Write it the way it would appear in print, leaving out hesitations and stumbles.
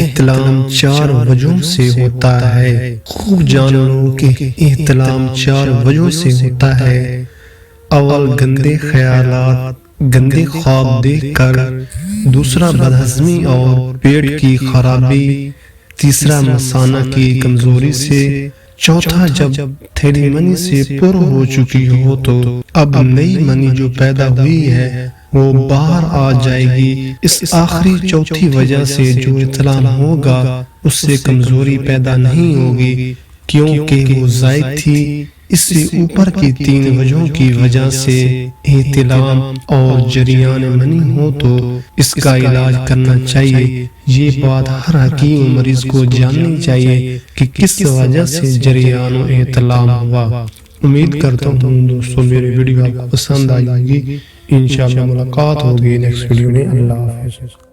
احتلام 4 وجہوں سے ہوتا ہے۔ خوب جان لو کہ احتلام 4 وجہوں سے ہوتا ہے۔ اول گندے خیالات، گندے خواب دیکھ کر، دوسرا بدہضمی اور پیٹ کی خرابی، تیسرا مثانہ کی کمزوری سے، چوتھا جب تھیلی منی سے پر ہو چکی ہو تو اب نئی منی جو پیدا ہوئی ہے وہ باہر آ جائے گی۔ اس آخری چوتھی وجہ سے جو احتلام ہوگا اس سے کمزوری پیدا نہیں ہوگی کیونکہ وہ زائد تھی۔ اس سے اوپر کی 3 وجہوں کی وجہ سے احتلام اور جریان منی ہو تو اس کا علاج کرنا چاہیے۔ یہ بات ہر حکیم و مریض کو جاننی چاہیے کہ کس وجہ سے جریان و احتلام ہوا۔ امید کرتا ہوں دوستوں میری ویڈیو آپ کو پسند آئی ہوگی۔ انشاءاللہ ملاقات ہوگی نیکسٹ ویڈیو میں۔ اللہ حافظ۔